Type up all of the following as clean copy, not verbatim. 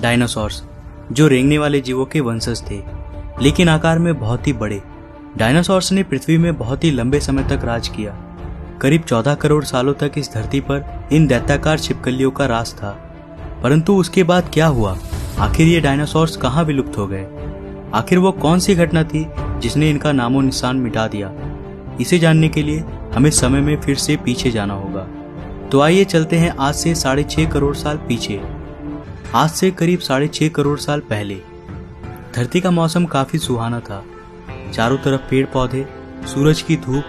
Dinosaurs, जो रेंगने वाले जीवों के वंशज थे, लेकिन आकार में बहुत ही बड़े। डायनासोर्स ने पृथ्वी में बहुत ही लंबे समय तक राज किया। करीब 14 करोड़ सालों तक इस धरती पर इन दैत्याकार छिपकलियों का राज था। परंतु उसके बाद क्या हुआ? आखिर ये डायनासोर्स कहाँ विलुप्त हो गए? आखिर वो कौन सी घटना थी जिसने इनका नामो निशान मिटा दिया? इसे जानने के लिए हमें समय में फिर से पीछे जाना होगा। तो आइए चलते हैं आज से 6.5 करोड़ साल पीछे। आज से करीब 6.5 करोड़ साल पहले धरती का मौसम काफी सुहाना था। चारों तरफ पेड़ पौधे, सूरज की धूप,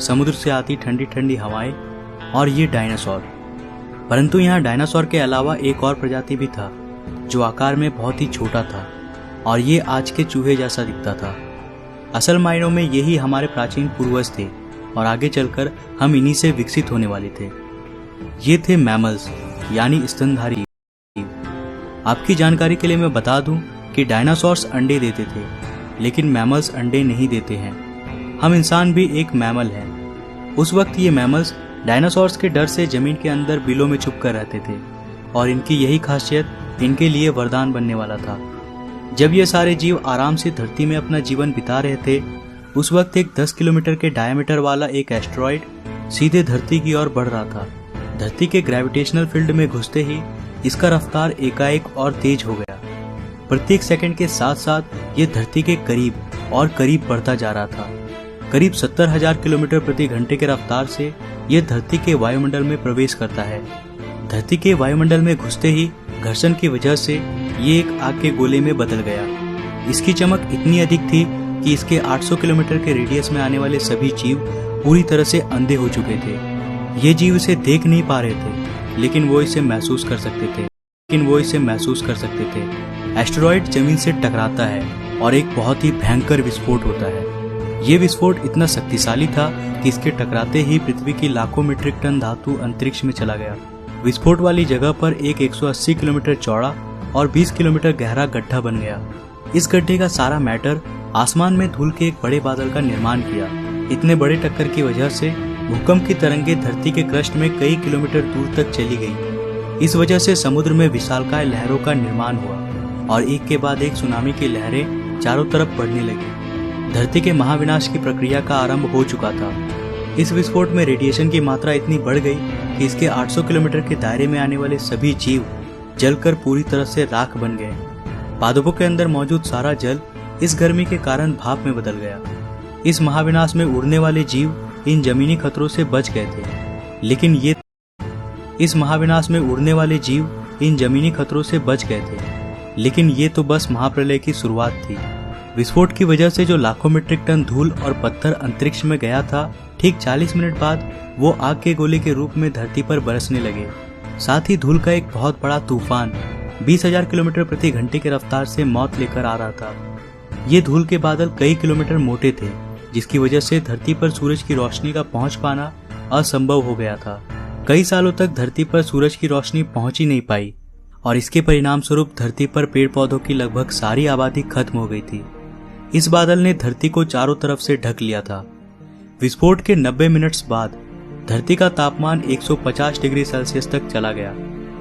समुद्र से आती ठंडी ठंडी हवाएं और ये डायनासोर। परंतु यहाँ डायनासोर के अलावा एक और प्रजाति भी था जो आकार में बहुत ही छोटा था और ये आज के चूहे जैसा दिखता था। असल मायनों में यही हमारे प्राचीन पूर्वज थे और आगे चलकर हम इन्हीं से विकसित होने वाले थे। ये थे मैमल्स, यानी स्तनधारी जीव। आपकी जानकारी के लिए मैं बता दूं कि डायनासोर्स अंडे देते थे, लेकिन मैमल्स अंडे नहीं देते हैं। हम इंसान भी एक मैमल हैं। उस वक्त ये मैमल्स डायनासोर्स के डर से जमीन के अंदर बिलों में छुपकर रहते थे और इनकी यही खासियत इनके लिए वरदान बनने वाला था। जब ये सारे जीव आराम से धरती में अपना जीवन बिता रहे थे, उस वक्त एक 10 किलोमीटर के डायमीटर वाला एक एस्टेरॉयड सीधे धरती की ओर बढ़ रहा था। धरती के ग्रेविटेशनल फील्ड में घुसते ही इसका रफ्तार एकाएक और तेज हो गया। प्रत्येक सेकंड के साथ साथ ये धरती के करीब और करीब बढ़ता जा रहा था। करीब 70,000 किलोमीटर प्रति घंटे के रफ्तार से यह धरती के वायुमंडल में प्रवेश करता है। धरती के वायुमंडल में घुसते ही घर्षण की वजह से ये एक आग के गोले में बदल गया। इसकी चमक इतनी अधिक थी कि इसके 800 किलोमीटर के रेडियस में आने वाले सभी जीव पूरी तरह से अंधे हो चुके थे। ये जीव इसे देख नहीं पा रहे थे, लेकिन वो इसे महसूस कर सकते थे। एस्टेरॉयड जमीन से टकराता है और एक बहुत ही भयंकर विस्फोट होता है। ये विस्फोट इतना शक्तिशाली था कि इसके टकराते ही पृथ्वी की लाखों मीट्रिक टन धातु अंतरिक्ष में चला गया। विस्फोट वाली जगह पर एक 180 किलोमीटर चौड़ा और 20 किलोमीटर गहरा गड्ढा बन गया। इस गड्ढे का सारा मैटर आसमान में धूल के एक बड़े बादल का निर्माण किया। इतने बड़े टक्कर की वजह से भूकंप की तरंगें धरती के क्रस्ट में कई किलोमीटर दूर तक चली गई। इस वजह से समुद्र में विशालकाय लहरों का निर्माण हुआ और एक के बाद एक सुनामी की लहरें चारों तरफ बढ़ने लगी। धरती के महाविनाश की प्रक्रिया का आरंभ हो चुका था। इस विस्फोट में रेडिएशन की मात्रा इतनी बढ़ गई कि इसके 800 किलोमीटर के दायरे में आने वाले सभी जीव जलकर पूरी तरह से राख बन गए। पादपों के अंदर मौजूद सारा जल इस गर्मी के कारण भाप में बदल गया। इस महाविनाश में उड़ने वाले जीव इन जमीनी खतरों से बच गए थे, लेकिन ये तो बस महाप्रलय की शुरुआत थी। विस्फोट की वजह से जो लाखों मीट्रिक टन धूल और पत्थर अंतरिक्ष में गया था, ठीक 40 मिनट बाद वो आग के गोले के रूप में धरती पर बरसने लगे। साथ ही धूल का एक बहुत बड़ा तूफान 20,000 किलोमीटर प्रति घंटे की रफ्तार से मौत लेकर आ रहा था। ये धूल के बादल कई किलोमीटर मोटे थे, जिसकी वजह से धरती पर सूरज की रोशनी का पहुंच पाना असंभव हो गया था। कई सालों तक धरती पर सूरज की रोशनी पहुंच ही नहीं पाई और इसके परिणाम स्वरूप धरती पर पेड़ पौधों की लगभग सारी आबादी खत्म हो गई थी। इस बादल ने धरती को चारों तरफ से ढक लिया था। विस्फोट के 90 मिनट्स बाद धरती का तापमान 150 डिग्री सेल्सियस तक चला गया।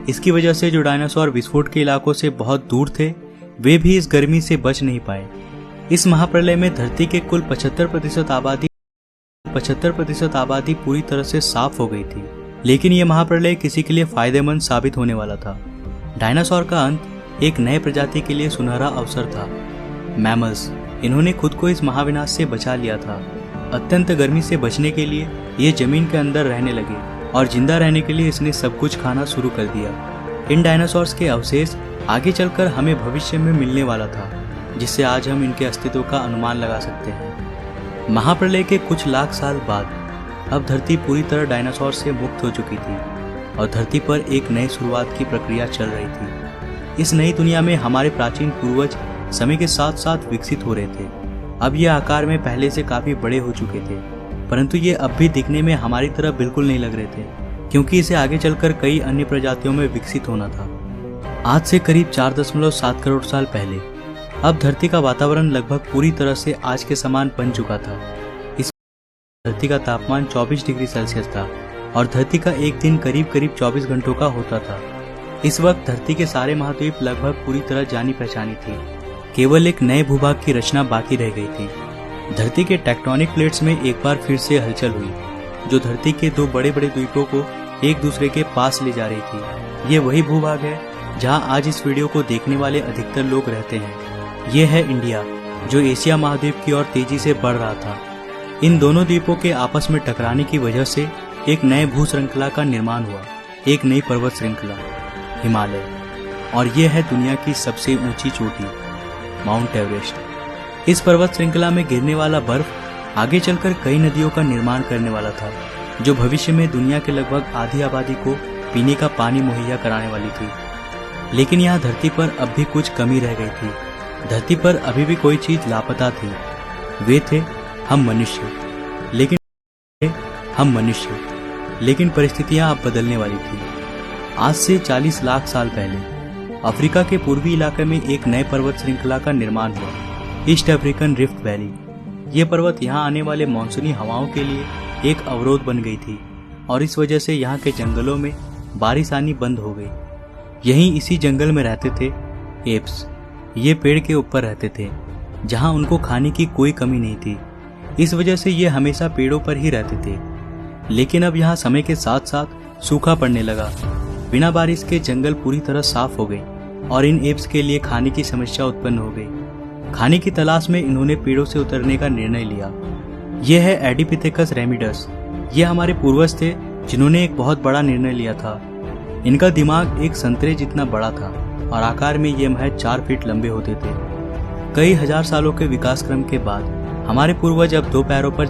इसकी वजह से जो डायनासोर विस्फोट के इलाकों से बहुत दूर थे, वे भी इस गर्मी से बच नहीं पाए। इस महाप्रलय में धरती के कुल 75% आबादी पूरी तरह से साफ हो गई थी, लेकिन यह महाप्रलय किसी के लिए फायदेमंद साबित होने वाला था। डायनासोर का अंत एक नए प्रजाति के लिए सुनहरा अवसर था। मैमल्स, इन्होंने खुद को इस महाविनाश से बचा लिया था। अत्यंत गर्मी से बचने के लिए ये जमीन के अंदर रहने लगे और जिंदा रहने के लिए इसने सब कुछ खाना शुरू कर दिया। इन डायनासोर्स के अवशेष आगे चलकर हमें भविष्य में मिलने वाला था, जिससे आज हम इनके अस्तित्व का अनुमान लगा सकते हैं। महाप्रलय के कुछ लाख साल बाद अब धरती पूरी तरह डायनासोर से मुक्त हो चुकी थी और धरती पर एक नई शुरुआत की प्रक्रिया चल रही थी। इस नई दुनिया में हमारे प्राचीन पूर्वज समय के साथ साथ विकसित हो रहे थे। अब ये आकार में पहले से काफी बड़े हो चुके थे, परंतु ये अब भी दिखने में हमारी तरह बिल्कुल नहीं लग रहे थे, क्योंकि इसे आगे चलकर कई अन्य प्रजातियों में विकसित होना था। आज से करीब 4.7 करोड़ साल पहले अब धरती का वातावरण लगभग पूरी तरह से आज के समान बन चुका था। इस धरती का तापमान 24 डिग्री सेल्सियस था और धरती का एक दिन करीब 24 घंटों का होता था। इस वक्त धरती के सारे महाद्वीप लगभग पूरी तरह जानी पहचानी थी। केवल एक नए भूभाग की रचना बाकी रह गई थी। धरती के टेक्टोनिक प्लेट्स में एक बार फिर से हलचल हुई, जो धरती के दो बड़े बड़े द्वीपों को एक दूसरे के पास ले जा रही थी। ये वही भूभाग है जहां आज इस वीडियो को देखने वाले अधिकतर लोग रहते हैं। ये है इंडिया, जो एशिया महाद्वीप की ओर तेजी से बढ़ रहा था। इन दोनों द्वीपों के आपस में टकराने की वजह से एक नए भू श्रृंखला का निर्माण हुआ, एक नई पर्वत श्रृंखला, हिमालय। और यह है दुनिया की सबसे ऊंची चोटी, माउंट एवरेस्ट। इस पर्वत श्रृंखला में गिरने वाला बर्फ आगे चलकर कई नदियों का निर्माण करने वाला था, जो भविष्य में दुनिया के लगभग आधी आबादी को पीने का पानी मुहैया कराने वाली थी। लेकिन यहाँ धरती पर अब भी कुछ कमी रह गई थी। धरती पर अभी भी कोई चीज लापता थी। वे थे हम मनुष्य। लेकिन परिस्थितियां अब बदलने वाली थी। आज से 40 लाख साल पहले अफ्रीका के पूर्वी इलाके में एक नए पर्वत श्रृंखला का निर्माण हुआ, ईस्ट अफ्रीकन रिफ्ट वैली। ये पर्वत यहाँ आने वाले मानसूनी हवाओं के लिए एक अवरोध बन गई थी और इस वजह से यहाँ के जंगलों में बारिश आनी बंद हो गई। यहीं इसी जंगल में रहते थे एप्स। ये पेड़ के ऊपर रहते थे, जहाँ उनको खाने की कोई कमी नहीं थी। इस वजह से ये हमेशा पेड़ों पर ही रहते थे। लेकिन अब यहाँ समय के साथ साथ सूखा पड़ने लगा। बिना बारिश के जंगल पूरी तरह साफ हो गए और इन एप्स के लिए खाने की समस्या उत्पन्न हो गई। खाने की तलाश में इन्होंने पेड़ों से उतरने का निर्णय लिया। यह है एडिपिथेकस रेमिडस। ये हमारे पूर्वज थे जिन्होंने एक बहुत बड़ा निर्णय लिया था। इनका दिमाग एक संतरे जितना बड़ा था और आकार में ये महज 4 फीट लंबे होते थे। कई हजार सालों के विकास क्रम के बाद हमारे पूर्वज अब 2 पैरों पर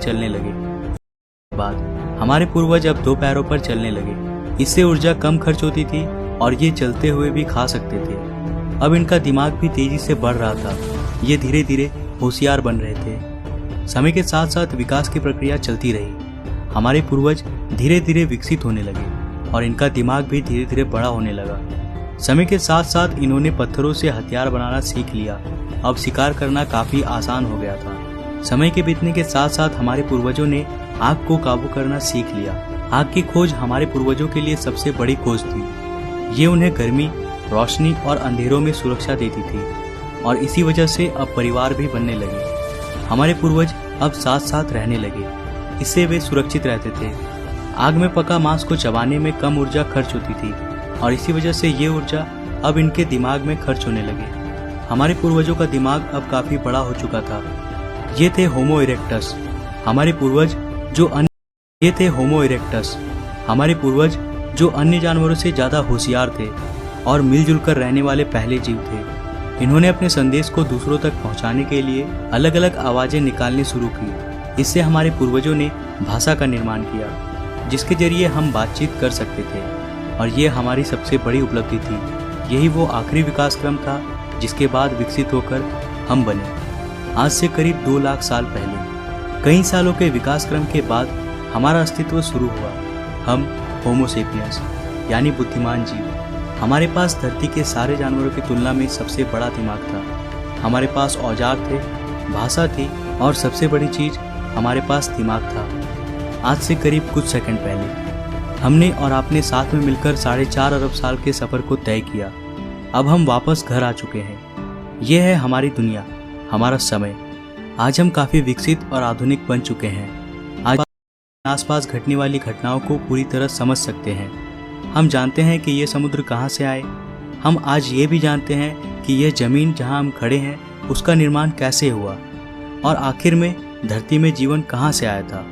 चलने लगे। इससे ऊर्जा कम खर्च होती थी और ये चलते हुए भी खा सकते थे। अब इनका दिमाग भी तेजी से बढ़ रहा था। ये धीरे धीरे होशियार बन रहे थे। समय के साथ साथ विकास की प्रक्रिया चलती रही। हमारे पूर्वज धीरे धीरे विकसित होने लगे और इनका दिमाग भी धीरे धीरे बड़ा होने लगा। समय के साथ साथ इन्होंने पत्थरों से हथियार बनाना सीख लिया। अब शिकार करना काफी आसान हो गया था। समय के बीतने के साथ साथ हमारे पूर्वजों ने आग को काबू करना सीख लिया। आग की खोज हमारे पूर्वजों के लिए सबसे बड़ी खोज थी। ये उन्हें गर्मी, रोशनी और अंधेरों में सुरक्षा देती थी और इसी वजह से अब परिवार भी बनने लगे। हमारे पूर्वज अब साथ साथ रहने लगे। इससे वे सुरक्षित रहते थे। आग में पका मांस को चबाने में कम ऊर्जा खर्च होती थी और इसी वजह से ये ऊर्जा अब इनके दिमाग में खर्च होने लगे। हमारे पूर्वजों का दिमाग अब काफी बड़ा हो चुका था। ये थे होमो इरेक्टस। हमारे पूर्वज जो अन्य जानवरों से ज्यादा होशियार थे और मिलजुल कर रहने वाले पहले जीव थे। इन्होंने अपने संदेश को दूसरों तक पहुंचाने के लिए अलग अलग आवाजें निकालनी शुरू की। इससे हमारे पूर्वजों ने भाषा का निर्माण किया, जिसके जरिए हम बातचीत कर सकते थे और ये हमारी सबसे बड़ी उपलब्धि थी। यही वो आखिरी विकास क्रम था जिसके बाद विकसित होकर हम बने। आज से करीब 2 लाख साल पहले कई सालों के विकास क्रम के बाद हमारा अस्तित्व शुरू हुआ। हम होमो सेपियंस यानी बुद्धिमान जीव। हमारे पास धरती के सारे जानवरों की तुलना में सबसे बड़ा दिमाग था। हमारे पास औजार थे, भाषा थी और सबसे बड़ी चीज हमारे पास दिमाग था। आज से करीब कुछ सेकंड पहले हमने और आपने साथ में मिलकर 4.5 अरब साल के सफर को तय किया। अब हम वापस घर आ चुके हैं। यह है हमारी दुनिया, हमारा समय। आज हम काफी विकसित और आधुनिक बन चुके हैं। आज आसपास घटने वाली घटनाओं को पूरी तरह समझ सकते हैं। हम जानते हैं कि ये समुद्र कहाँ से आए। हम आज ये भी जानते हैं कि यह जमीन जहाँ हम खड़े हैं उसका निर्माण कैसे हुआ और आखिर में धरती में जीवन कहाँ से आया था।